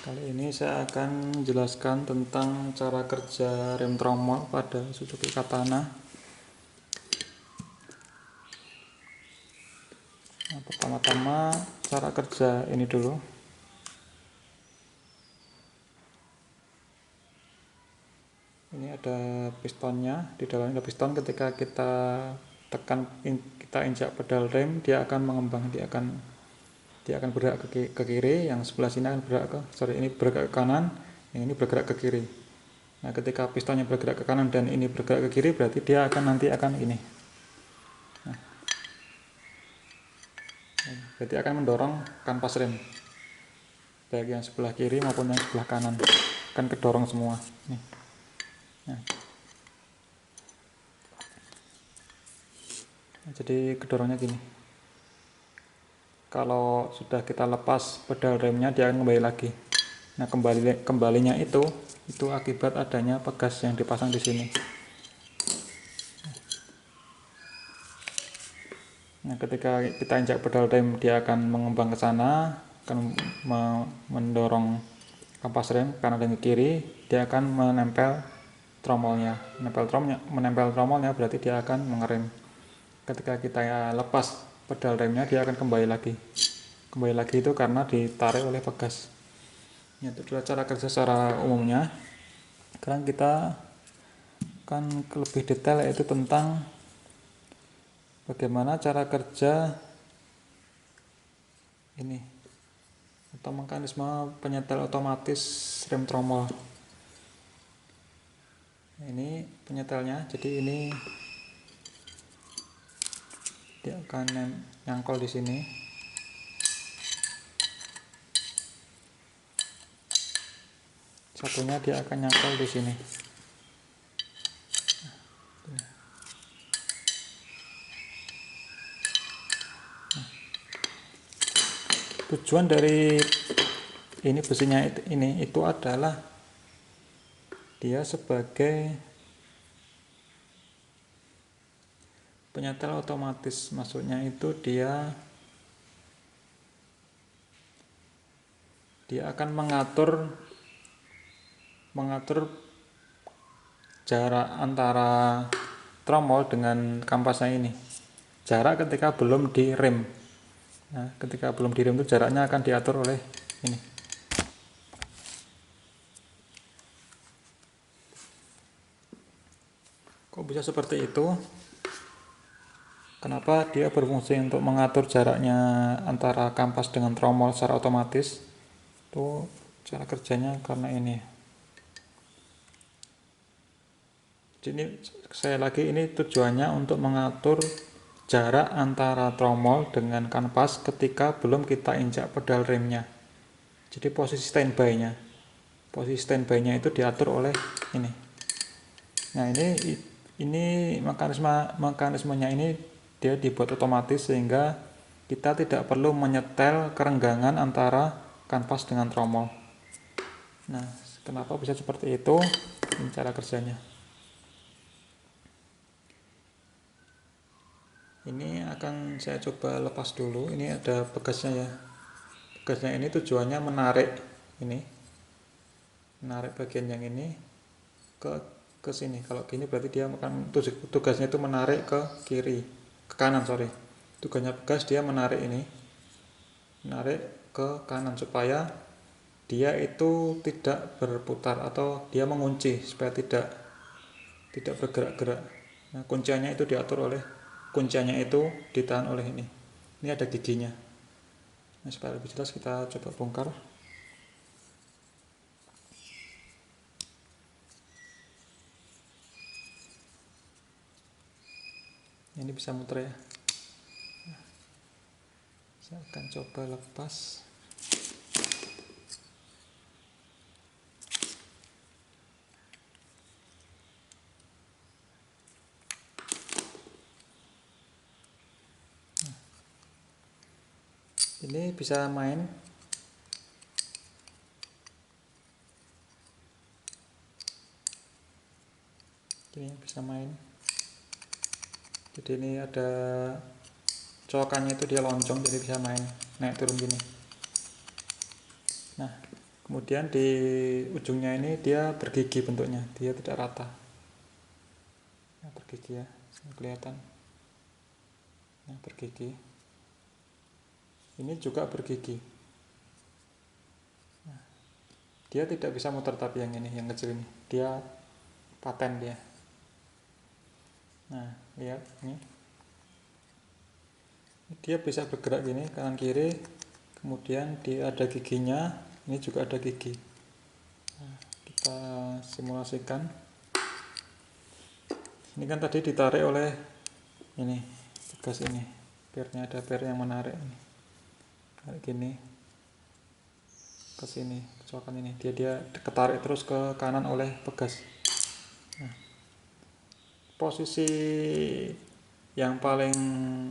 Kali ini saya akan menjelaskan tentang cara kerja rem tromol pada Suzuki Katana. Nah, pertama-tama cara kerja ini dulu. Ini ada pistonnya, di dalamnya ada piston. Ketika kita tekan, kita injak pedal rem, dia akan mengembang, dia akan bergerak ke kiri, yang sebelah sini akan ini bergerak ke kanan, yang ini bergerak ke kiri. Nah, ketika pistonnya bergerak ke kanan dan ini bergerak ke kiri, berarti dia nanti akan ini. Nah, berarti akan mendorong kanvas rem, baik yang sebelah kiri maupun yang sebelah kanan, akan kedorong semua. Nih. Nah, jadi kedorongnya gini. Kalau sudah kita lepas pedal remnya, dia akan kembali lagi. Nah, kembalinya itu akibat adanya pegas yang dipasang di sini. Nah, ketika kita injak pedal rem, dia akan mengembang ke sana, akan mendorong kampas rem kanan dan kiri. Dia akan menempel tromolnya. Menempel tromolnya berarti dia akan mengerem. Ketika kita lepas pedal remnya, dia akan kembali lagi. Kembali lagi itu karena ditarik oleh pegas. Itu adalah cara kerja secara umumnya. Sekarang kita akan lebih detail, yaitu tentang bagaimana cara kerja ini atau mekanisme penyetel otomatis rem tromol. Ini penyetelnya, jadi ini dia akan nyangkol di sini. Satunya dia akan nyangkol di sini. Tujuan dari ini besinya ini itu adalah dia sebagai penyetel otomatis. Maksudnya itu dia akan mengatur jarak antara tromol dengan kampasnya ini. Jarak ketika belum direm. Nah, ketika belum direm itu jaraknya akan diatur oleh ini. Kok bisa seperti itu? Kenapa dia berfungsi untuk mengatur jaraknya antara kampas dengan tromol secara otomatis? Itu cara kerjanya karena ini. Jadi saya lagi, ini tujuannya untuk mengatur jarak antara tromol dengan kanvas ketika belum kita injak pedal remnya. Jadi posisi standby-nya itu diatur oleh ini. Nah, ini mekanismenya ini dia dibuat otomatis sehingga kita tidak perlu menyetel kerenggangan antara kanvas dengan tromol. Nah, kenapa bisa seperti itu? Ini cara kerjanya. Ini akan saya coba lepas dulu. Ini ada pegasnya ya. Pegasnya ini tujuannya menarik bagian yang ini ke sini. Kalau gini berarti dia akan tugasnya itu menarik ke kiri, ke kanan, sorry. Tugasnya pegas dia menarik ke kanan supaya dia itu tidak berputar atau dia mengunci supaya tidak bergerak-gerak. Nah, kunciannya itu ditahan oleh ini. Ini ada giginya. Nah, supaya lebih jelas kita coba bongkar. Ini bisa muter ya. Nah, saya akan coba lepas. Ini bisa main. Ini bisa main. Jadi ini ada colokannya, itu dia loncong, jadi bisa main naik turun gini. Nah, Kemudian di ujungnya ini dia bergigi bentuknya, dia tidak rata. Nah, bergigi ya, kelihatan. Nah, bergigi. Ini juga bergigi. Nah, dia tidak bisa muter, tapi yang ini, yang kecil ini, dia paten dia. Nah, lihat ini. Dia bisa bergerak gini kanan kiri, kemudian dia ada giginya, ini juga ada gigi. Nah, kita simulasikan. Ini kan tadi ditarik oleh ini pegas ini, pernya ada per yang menarik ini, tarik gini ke sini, coakan ini, dia ketarik terus ke kanan oleh pegas. Nah, posisi yang paling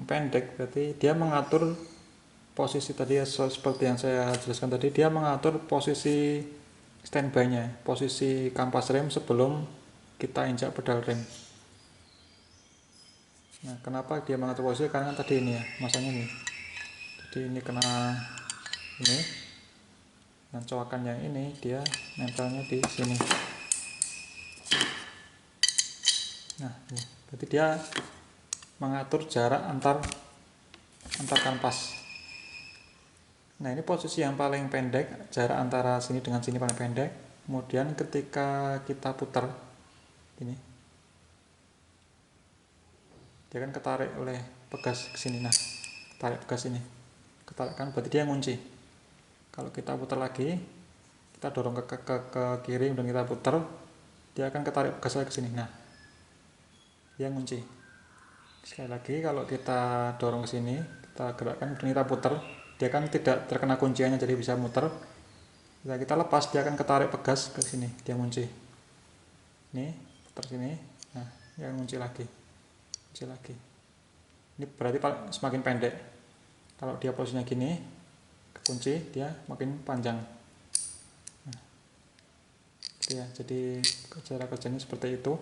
pendek berarti dia mengatur posisi tadi ya, seperti yang saya jelaskan tadi, dia mengatur posisi standby-nya, posisi kampas rem sebelum kita injak pedal rem. Nah, kenapa dia mengatur posisi? Karena kan tadi ini ya, masanya ini. Jadi ini kena ini, dan coakan yang ini dia nempelnya di sini. Nah, ini. Berarti dia mengatur jarak antar kampas. Nah, ini posisi yang paling pendek, jarak antara sini dengan sini paling pendek. Kemudian ketika kita putar ini, dia kan ketarik oleh pegas ke sini. Nah, tarik pegas ini, ketarik kan berarti dia ngunci. Kalau kita putar lagi, kita dorong ke kiri dan kita putar, dia akan ketarik pegas lagi ke sini. Nah, dia ngunci. Sekali lagi, kalau kita dorong ke sini, kita gerakkan dan kita putar, dia kan tidak terkena kunciannya, jadi bisa muter. Ketika kita lepas, dia akan ketarik pegas ke sini, dia ngunci. Ini putar sini, nah dia ngunci lagi, kunci lagi. Ini berarti semakin pendek. Kalau dia posisinya gini, kunci, dia makin panjang. Nah, ya, jadi cara kerjanya seperti itu.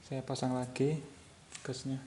Saya pasang lagi gasnya.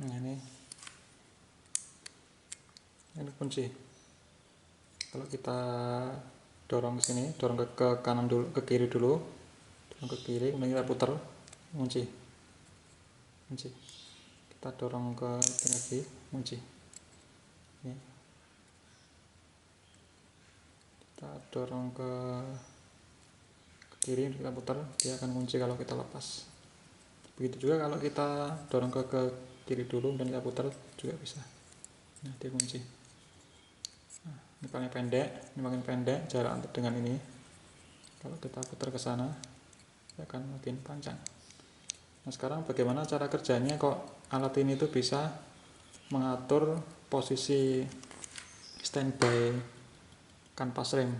Nah, ini kunci. Kalau kita dorong ke sini, dorong ke kanan dulu, ke kiri dulu, dorong ke kiri, kemudian kita putar, kunci. Kita dorong ke sini lagi, kunci. Ini. Kita dorong ke kiri, kita putar, dia akan kunci kalau kita lepas. Begitu juga kalau kita dorong ke kiri dulu dan kita putar juga bisa. Nah, dia kunci. Nah, ini paling pendek, ini makin pendek jarak dengan ini. Kalau kita putar ke sana, dia akan makin panjang. Nah, sekarang bagaimana cara kerjanya kok alat ini tuh bisa mengatur posisi standby kanvas rem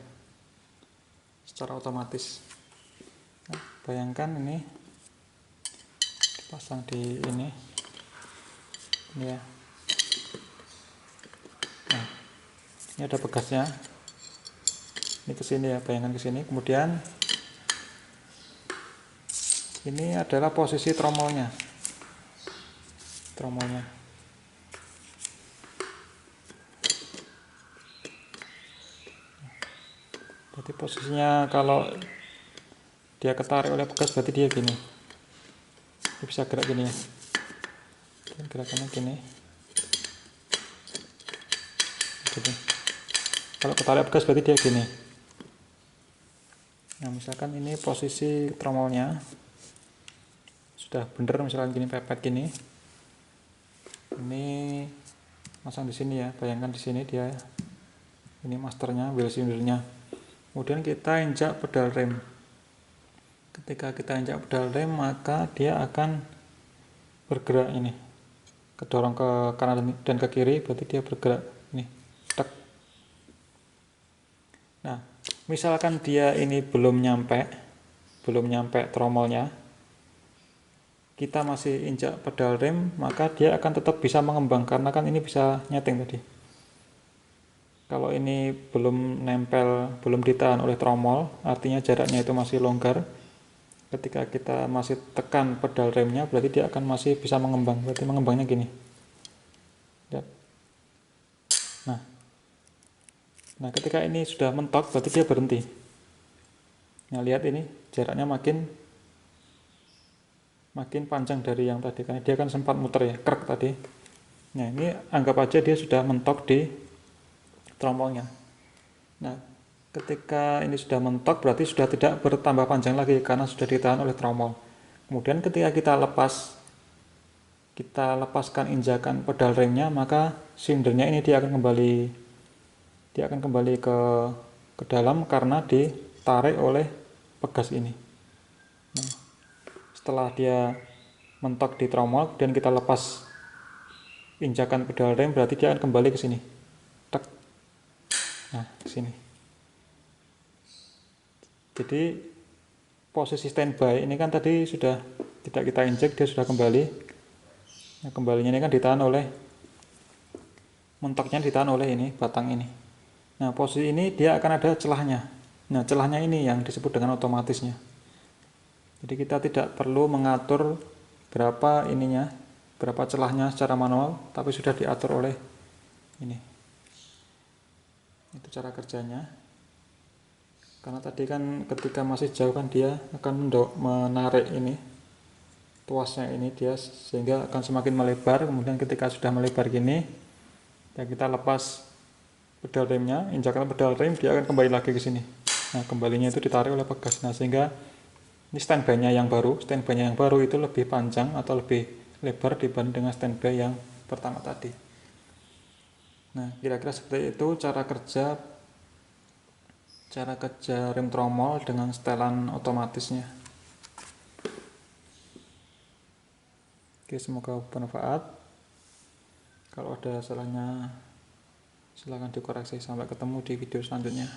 secara otomatis. Nah, bayangkan ini dipasang di ini ya. Nah, ini ada pegasnya. Ini ke sini ya, bayangkan ke sini. Kemudian ini adalah posisi tromolnya. Jadi posisinya kalau dia ketarik oleh pegas berarti dia gini. Dia bisa gerak gini ya. Dan gerakannya gini. gitu. Kalau ketarik pegas berarti dia gini. Nah misalkan ini posisi tromolnya sudah bener, misalkan gini, pepet gini, ini masang di sini ya, bayangkan di sini dia, ini masternya, wheel cylindernya. Kemudian kita injak pedal rem. Ketika kita injak pedal rem, maka dia akan bergerak ini, kedorong ke kanan dan ke kiri, berarti dia bergerak ini, tek. Nah misalkan dia ini belum nyampe tromolnya, kita masih injak pedal rem, maka dia akan tetap bisa mengembang karena kan ini bisa nyeting tadi. Kalau ini belum nempel, belum ditahan oleh tromol, artinya jaraknya itu masih longgar. Ketika kita masih tekan pedal remnya, berarti dia akan masih bisa mengembang. Berarti mengembangnya gini. Lihat. Nah ketika ini sudah mentok, berarti dia berhenti. Nah lihat ini jaraknya makin panjang dari yang tadi, karena dia kan sempat muter ya, krek tadi. Nah ini anggap aja dia sudah mentok di tromolnya. Nah ketika ini sudah mentok berarti sudah tidak bertambah panjang lagi karena sudah ditahan oleh tromol. Kemudian ketika kita lepaskan injakan pedal remnya, maka silindernya ini dia akan kembali ke dalam karena ditarik oleh pegas ini. Nah, setelah dia mentok di tromol dan kita lepas injakan pedal rem, berarti dia akan kembali ke sini. Tek. Nah, ke sini. Jadi posisi standby ini kan tadi sudah tidak kita injek, dia sudah kembali. Nah, kembalinya ini kan mentoknya ditahan oleh ini, batang ini. Nah, posisi ini dia akan ada celahnya. Nah, celahnya ini yang disebut dengan otomatisnya. Jadi kita tidak perlu mengatur berapa celahnya secara manual, tapi sudah diatur oleh ini. Itu cara kerjanya. Karena tadi kan ketika masih jauh kan dia akan menarik ini, tuasnya ini dia, sehingga akan semakin melebar. Kemudian ketika sudah melebar gini, ya kita lepas pedal remnya, injakan pedal rem, dia akan kembali lagi ke sini. Nah kembalinya itu ditarik oleh pegas. Nah sehingga ini standby-nya yang baru itu lebih panjang atau lebih lebar dibanding dengan standby yang pertama tadi. Nah kira-kira seperti itu cara kerja rem tromol dengan setelan otomatisnya. Oke, semoga bermanfaat. Kalau ada salahnya silahkan dikoreksi. Sampai ketemu di video selanjutnya.